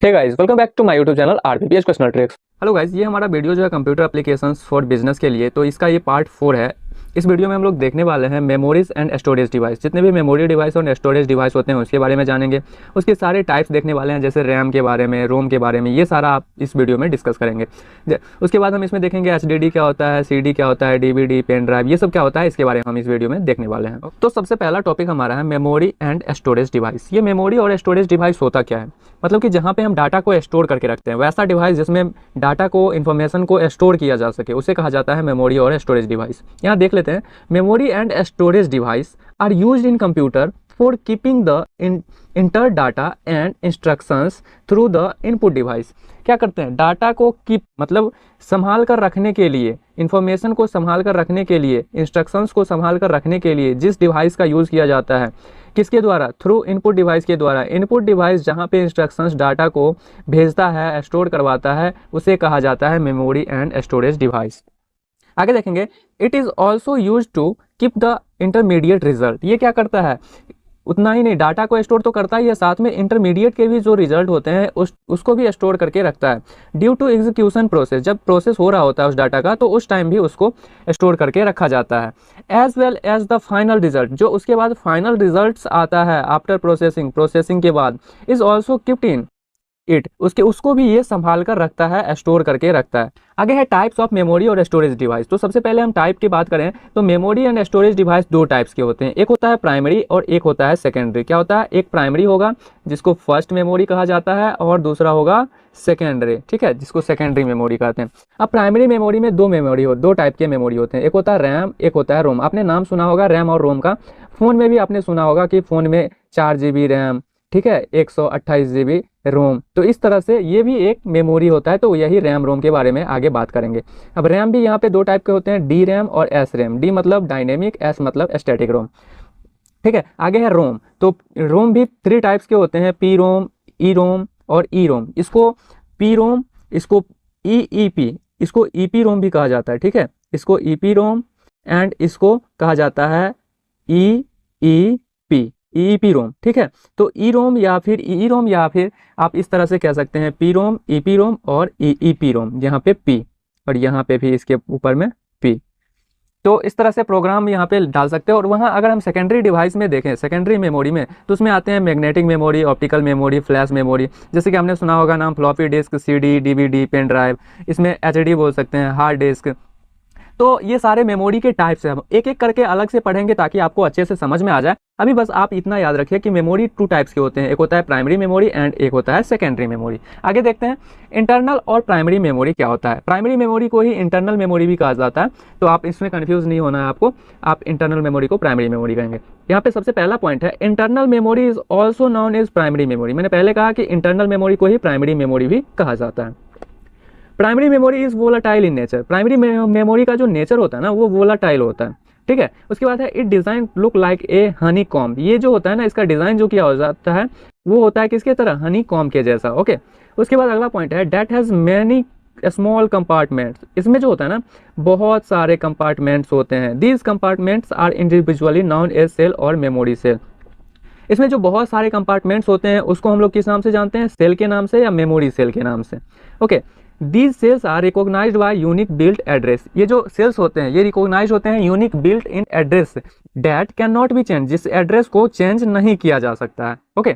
Hey guys, welcome back to my YouTube channel RPPS question tricks. Hello guys, ये हमारा video जो है computer applications for business के लिए, तो इसका ये पार्ट 4 है। इस वीडियो में हम लोग देखने वाले हैं मेमोरीज एंड स्टोरेज डिवाइस। जितने भी मेमोरी डिवाइस और स्टोरेज डिवाइस होते हैं उसके बारे में जानेंगे। उसके सारे टाइप्स देखने वाले हैं, जैसे रैम के बारे में, रोम के बारे में, ये सारा आप इस वीडियो में डिस्कस करेंगे। उसके बाद हम इसमें देखेंगे एचडीडी क्या होता है, सीडी क्या होता है, डीवीडी, पेन ड्राइव, ये सब क्या होता है, इसके बारे में हम इस वीडियो में देखने वाले हैं। तो सबसे पहला टॉपिक हमारा है मेमोरी एंड स्टोरेज डिवाइस। ये मेमोरी और स्टोरेज डिवाइस होता क्या है, मतलब कि जहाँ पे हम डाटा को स्टोर करके रखते हैं, वैसा डिवाइस जिसमें डाटा को, इन्फॉर्मेशन को स्टोर किया जा सके, उसे कहा जाता है मेमोरी और स्टोरेज डिवाइस। यहाँ देख लेते हैं, memory and storage device are used in computer for keeping the enter data and instructions through the input device. क्या करते हैं, डाटा को कीप मतलब संभाल कर रखने के लिए, इंफॉर्मेशन को संभाल कर रखने के लिए, इंस्ट्रक्शंस को संभाल कर रखने के लिए जिस डिवाइस का यूज़ किया जाता है, किसके द्वारा, थ्रू इनपुट डिवाइस के द्वारा। इनपुट डिवाइस जहाँ पे इंस्ट्रक्शंस डाटा को भेजता है, स्टोर करवाता है, उसे कहा जाता है मेमोरी एंड स्टोरेज डिवाइस। आगे देखेंगे, it is also use to keep the intermediate result. ये क्या करता है, उतना ही नहीं, डाटा को स्टोर तो करता ही है, साथ में इंटरमीडिएट के भी जो रिजल्ट होते हैं उसको भी स्टोर करके रखता है। ड्यू टू एग्जीक्यूशन प्रोसेस, जब प्रोसेस हो रहा होता है उस डाटा का, तो उस टाइम भी उसको स्टोर करके रखा जाता है। As well as the final result, जो उसके बाद फाइनल रिजल्ट आता है आफ्टर प्रोसेसिंग के बाद, is also keeped in it, उसको भी ये संभाल कर रखता है, स्टोर करके रखता है। आगे है टाइप्स ऑफ मेमोरी और स्टोरेज डिवाइस। तो सबसे पहले हम टाइप की बात करें तो मेमोरी एंड स्टोरेज डिवाइस दो टाइप्स के होते हैं, एक होता है प्राइमरी और एक होता है सेकेंडरी। क्या होता है, एक प्राइमरी होगा जिसको फर्स्ट मेमोरी कहा जाता है, और दूसरा होगा सेकेंडरी, ठीक है, जिसको सेकेंडरी मेमोरी कहते हैं। अब प्राइमरी मेमोरी में दो टाइप के मेमोरी होते हैं, एक होता है रैम, एक होता है रोम। आपने नाम सुना होगा रैम और रोम का, फ़ोन में भी आपने सुना होगा कि फ़ोन में 4 GB रैम, ठीक है, 128 GB रोम। तो इस तरह से ये भी एक मेमोरी होता है, तो यही रैम रोम के बारे में आगे बात करेंगे। अब रैम भी यहाँ पे दो टाइप के होते हैं, डी रैम और एस रैम। डी मतलब डायनेमिक, एस मतलब स्टैटिक रोम, ठीक है। आगे है रोम। तो रोम भी 3 टाइप्स के होते हैं, पी रोम, ई रोम और ई रोम। इसको पी रोम, इसको ई इसको ई पी रोम भी कहा जाता है, ठीक है, इसको ई पी रोम एंड इसको कहा जाता है ई पी ईपी रोम, ठीक है। तो ई रोम या फिर ई रोम, या फिर आप इस तरह से कह सकते हैं पी रोम, ईपी रोम और ईपी रोम, यहाँ पे पी और यहाँ पे भी इसके ऊपर में पी। तो इस तरह से प्रोग्राम यहाँ पे डाल सकते हैं। और वहाँ अगर हम सेकेंडरी डिवाइस में देखें, सेकेंडरी मेमोरी में, तो उसमें आते हैं magnetic memory, optical memory, flash memory, जैसे कि हमने सुना होगा नाम floppy disk, CD, DVD, pen drive, इसमें एचडी बोल सकते हैं, हार्ड डिस्क। तो ये सारे मेमोरी के टाइप्स हैं, हम एक एक करके अलग से पढ़ेंगे ताकि आपको अच्छे से समझ में आ जाए। अभी बस आप इतना याद रखिए कि मेमोरी 2 टाइप्स के होते हैं, एक होता है प्राइमरी मेमोरी एंड एक होता है सेकेंडरी मेमोरी। आगे देखते हैं इंटरनल और प्राइमरी मेमोरी क्या होता है। प्राइमरी मेमोरी को ही इंटरनल मेमोरी भी कहा जाता है, तो आप इसमें कन्फ्यूज नहीं होना है आपको, आप इंटरनल मेमोरी को प्राइमरी मेमोरी कहेंगे। यहाँ पे सबसे पहला पॉइंट है, internal memory is also known as primary memory. मैंने पहले कहा कि इंटरनल मेमोरी को ही प्राइमरी मेमोरी भी कहा जाता है। Primary memory is volatile in nature. Primary memory का जो नेचर होता है ना, वो वोलाटाइल होता है, ठीक है। उसके बाद है it design look like a Honey comb. ये जो होता है ना, इसका डिज़ाइन जो किया हो जाता है वो होता है किसके तरह, हनी कॉम्ब के जैसा, ओके। उसके बाद अगला पॉइंट है that has many small compartments. इसमें जो होता है ना, बहुत सारे कंपार्टमेंट्स होते हैं। These compartments are individually known as cell और मेमोरी सेल। इसमें जो बहुत सारे कंपार्टमेंट्स होते हैं उसको हम लोग किस नाम से जानते हैं, सेल के नाम से या मेमोरी सेल के नाम से, okay. These cells are recognised by unique built address. ये जो सेल्स होते हैं ये रिकॉग्नाइज होते हैं unique built in address that can not be change, जिस एड्रेस को चेंज नहीं किया जा सकता है, ओके।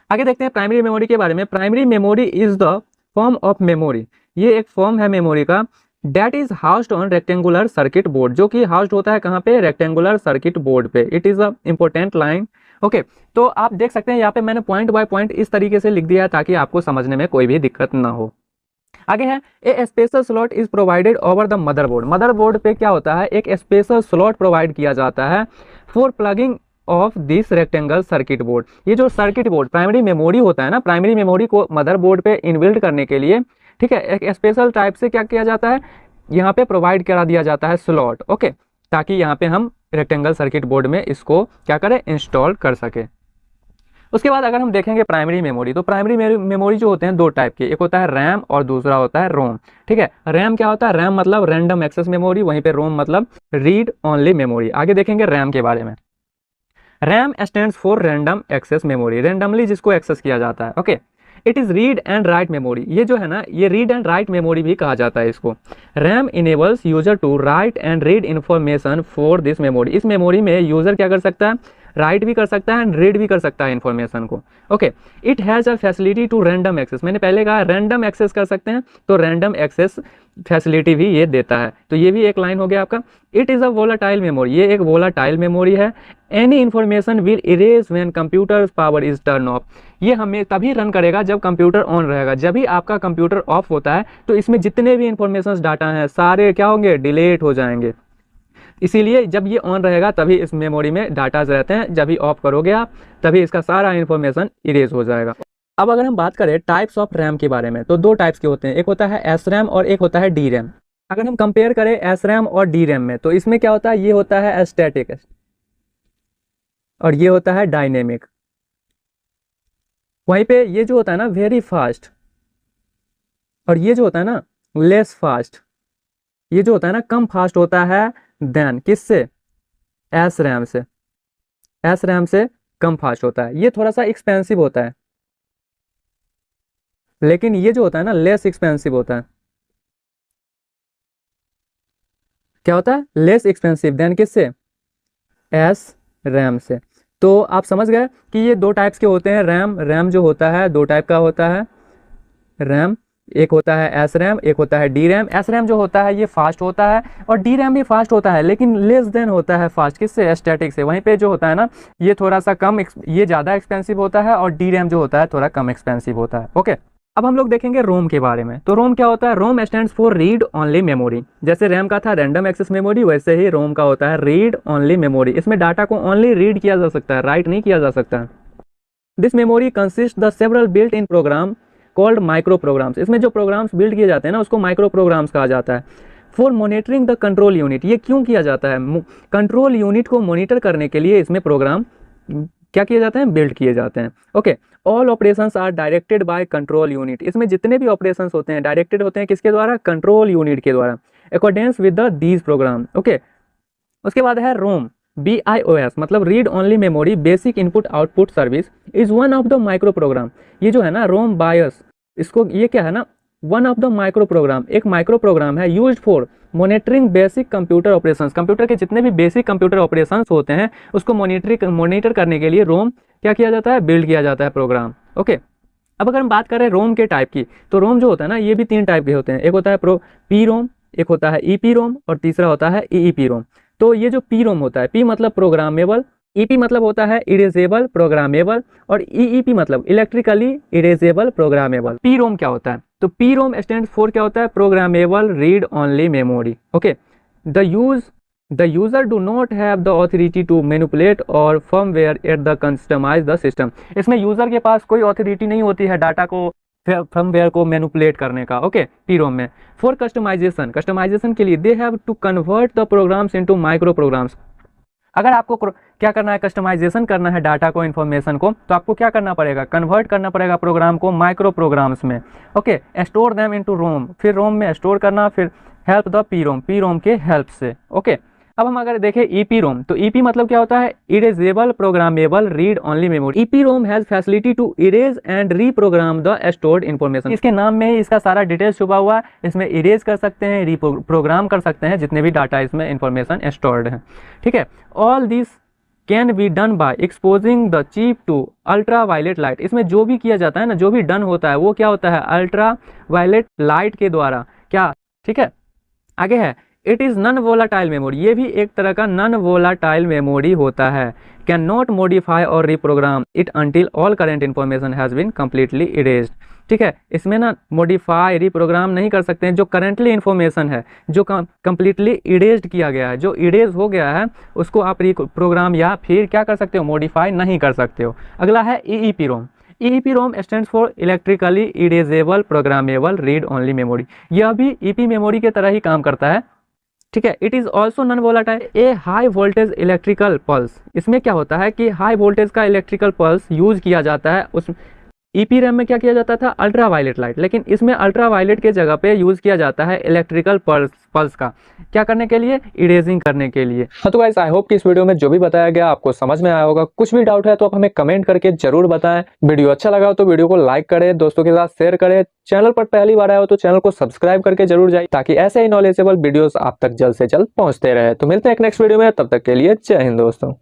आगे देखते हैं प्राइमरी मेमोरी के बारे में। Primary memory is the form of memory, ये एक फॉर्म है मेमोरी का, that is housed on rectangular circuit board, जो कि हाउस्ड होता है कहाँ पे, रेक्टेंगुलर सर्किट बोर्ड पे। It is a important line, okay. तो आप देख सकते हैं यहाँ पे मैंने पॉइंट बाय पॉइंट इस तरीके से लिख दिया है ताकि आपको समझने में कोई भी दिक्कत ना हो। आगे है a special slot is provided over the motherboard. Motherboard पे क्या होता है, एक स्पेशल स्लॉट प्रोवाइड किया जाता है for plugging of this rectangle circuit board. ये जो सर्किट बोर्ड प्राइमरी मेमोरी होता है ना, प्राइमरी मेमोरी को मदरबोर्ड पे इनबिल्ड करने के लिए, ठीक है, एक स्पेशल टाइप से क्या किया जाता है, यहाँ पे प्रोवाइड करा दिया जाता है स्लॉट, ओके, ताकि यहाँ पे हम रेक्टेंगल सर्किट बोर्ड में इसको क्या करें, इंस्टॉल कर सके। उसके बाद अगर हम देखेंगे प्राइमरी मेमोरी, तो प्राइमरी मेमोरी जो होते हैं 2 टाइप के, एक होता है रैम और दूसरा होता है रोम, ठीक है। रैम क्या होता है, रैम मतलब रैंडम एक्सेस मेमोरी, वहीं पे रोम मतलब रीड ओनली मेमोरी। आगे देखेंगे रैम के बारे में। RAM stands for random access memory, randomly जिसको एक्सेस किया जाता है, okay. It is read and write memory, ये जो है ना ये रीड एंड राइट मेमोरी भी कहा जाता है इसको। RAM enables user to write and read information for this memory, इस मेमोरी में यूजर क्या कर सकता है, राइट भी कर सकता है एंड रीड भी कर सकता है इन्फॉर्मेशन को। Okay, it has a facility to random access, मैंने पहले कहा रैंडम एक्सेस कर सकते हैं, तो रैंडम एक्सेस फैसिलिटी भी ये देता है, तो ये भी एक लाइन हो गया आपका। It is a volatile memory, ये एक वोलाटाइल मेमोरी है। Any information will erase when computer power is turn off, ये हमें तभी रन करेगा जब कंप्यूटर ऑन रहेगा, जब भी आपका कंप्यूटर ऑफ होता है तो इसमें जितने भी इंफॉर्मेशन डाटा हैं सारे क्या होंगे, डिलीट हो जाएंगे। इसीलिए जब ये ऑन रहेगा तभी इस मेमोरी में डाटाज रहते हैं, जब भी ऑफ करोगे आप तभी इसका सारा इन्फॉर्मेशन इरेज हो जाएगा। अब अगर हम बात करें टाइप्स ऑफ रैम के बारे में, तो दो टाइप्स के होते हैं, एक होता है एस रैम और एक होता है डी रैम। अगर हम कंपेयर करें एस रैम और डी रैम में, तो इसमें क्या होता है, ये होता है स्टैटिक और ये होता है डायनेमिक। वहीं पे ये जो होता है ना वेरी फास्ट, और ये जो होता है ना लेस फास्ट, ये जो होता है ना कम फास्ट होता है देन किससे, एस रैम से, एस रैम से कम फास्ट होता है। ये थोड़ा सा एक्सपेंसिव होता है, लेकिन ये जो होता है ना लेस एक्सपेंसिव होता है। क्या होता है, लेस एक्सपेंसिव देन किससे, एस रैम से। तो आप समझ गए कि ये दो टाइप्स के होते हैं रैम। रैम जो होता है दो टाइप का होता है रैम, एक होता है एस रैम, एक होता है डी रैम। एस रैम जो होता है ये फास्ट होता है और डी रैम भी फास्ट होता है, लेकिन लेस देन होता है फास्ट किससे, स्टैटिक से। वहीं पे जो होता है ना ये थोड़ा सा कम, ये ज़्यादा एक्सपेंसिव होता है और डी रैम जो होता है थोड़ा कम एक्सपेंसिव होता है। ओके, अब हम लोग देखेंगे रोम के बारे में। तो रोम क्या होता है, रोम stands for read only memory. जैसे रैम का था रैंडम एक्सेस मेमोरी, वैसे ही रोम का होता है रीड ओनली मेमोरी। इसमें डाटा को ओनली रीड किया जा सकता है, राइट नहीं किया जा सकता। This memory consist the several built in program called micro programs. इसमें जो प्रोग्राम्स बिल्ड किए जाते हैं ना उसको माइक्रो प्रोग्राम्स कहा जाता है। For monitoring the control unit, ये क्यों किया जाता है, कंट्रोल यूनिट को मॉनिटर करने के लिए इसमें प्रोग्राम क्या किए जाते हैं, बिल्ड किए जाते हैं। Okay, all operations are directed by control unit. इसमें जितने भी ऑपरेशंस होते हैं डायरेक्टेड होते हैं किसके द्वारा, कंट्रोल यूनिट के द्वारा, accordance with the these program. Okay, उसके बाद है रोम, BIOS मतलब read only memory basic input output service is one of the micro program. ये जो है ना रोम बायस, इसको ये क्या है ना, one of the micro programme, एक माइक्रो प्रोग्राम है used for monitoring basic computer operations. Computer के जितने भी बेसिक कंप्यूटर ऑपरेशंस होते हैं उसको मॉनिटर करने के लिए रोम क्या किया जाता है, बिल्ड किया जाता है प्रोग्राम। ओके, अब अगर हम बात करें रोम के टाइप की, तो रोम जो होता है ना ये भी तीन टाइप के होते हैं, एक होता है पी रोम, एक होता है EP रोम और तीसरा होता है EEP रोम। तो ये जो पी रोम होता है, पी मतलब प्रोग्रामेबल, EP मतलब होता है इरेजेबल प्रोग्रामेबल और EEP मतलब electrically erasable programmable. P ROM क्या होता है, तो पी रोम स्टैंड फॉर क्या होता है, programmable read only memory. Okay, the user do not have the authority to manipulate और firmware at the customize the system. इसमें यूजर के पास कोई ऑथोरिटी नहीं होती है डाटा को फर्मवेयर को मैनिपुलेट करने का। ओके, पी रोम में फॉर कस्टमाइजेशन के लिए they have to convert the programs into micro programs. अगर आपको क्या करना है, कस्टमाइजेशन करना है डाटा को, इन्फॉर्मेशन को, तो आपको क्या करना पड़ेगा, कन्वर्ट करना पड़ेगा प्रोग्राम को माइक्रो प्रोग्राम्स में। ओके, स्टोर देम इनटू रोम, फिर रोम में स्टोर करना, फिर हेल्प द पी रोम के हेल्प से। ओके, अब हम अगर देखें EP रोम, तो EP मतलब क्या होता है, erasable programmable read only memory. EP ROM has facility to erase and reprogram the stored information. इसके नाम में ही इसका सारा डिटेल्स छुपा हुआ है, इसमें इरेज कर सकते हैं, रीप्रोग्राम कर सकते हैं जितने भी डाटा इसमें इन्फॉर्मेशन स्टोर्ड है। ठीक है, all this can be done by exposing the chip to ultra violet light. इसमें जो भी किया जाता है ना, जो भी डन होता है वो क्या होता है, अल्ट्रा वायलेट लाइट के द्वारा। क्या, ठीक है, आगे है it is non volatile memory. ये भी एक तरह का नॉन वोलाटाइल मेमोरी होता है। कैन नॉट मॉडिफाई और reprogram it until all current information has been completely erased. ठीक है, इसमें ना मॉडिफाई रिप्रोग्राम नहीं कर सकते हैं, जो करेंटली इन्फॉर्मेशन है जो कम्प्लीटली इरेज्ड किया गया है, जो इरेज हो गया है उसको आप रिप्रोग्राम या फिर क्या कर सकते हो, मॉडिफाई नहीं कर सकते हो। अगला है EEP ROM. EEP ROM stands for electrically erasable programmable read only memory. यह भी EP मेमोरी के तरह ही काम करता है। ठीक है, it is also non volatile A high voltage electrical pulse. इसमें क्या होता है कि हाई वोल्टेज का इलेक्ट्रिकल पल्स यूज किया जाता है, उस ईपी रैम में क्या किया जाता था, अल्ट्रा वायलेट लाइट, लेकिन इसमें अल्ट्रा वायलेट के जगह पे यूज़ किया जाता है इलेक्ट्रिकल पल्स का, क्या करने के लिए, इरेजिंग करने के लिए। हाँ तो गाइस आई होप कि इस वीडियो में जो भी बताया गया आपको समझ में आया होगा। कुछ भी डाउट है तो आप हमें कमेंट करके जरूर बताएं। वीडियो अच्छा लगा हो तो वीडियो को लाइक करें, दोस्तों के साथ शेयर करें, चैनल पर पहली बार आए हो तो चैनल को सब्सक्राइब करके जरूर जाइए, ताकि ऐसे ही नॉलेजेबल वीडियोस आप तक जल्द से जल्द पहुंचते रहे। तो मिलते हैं एक नेक्स्ट वीडियो में, तब तक के लिए जय हिंद दोस्तों।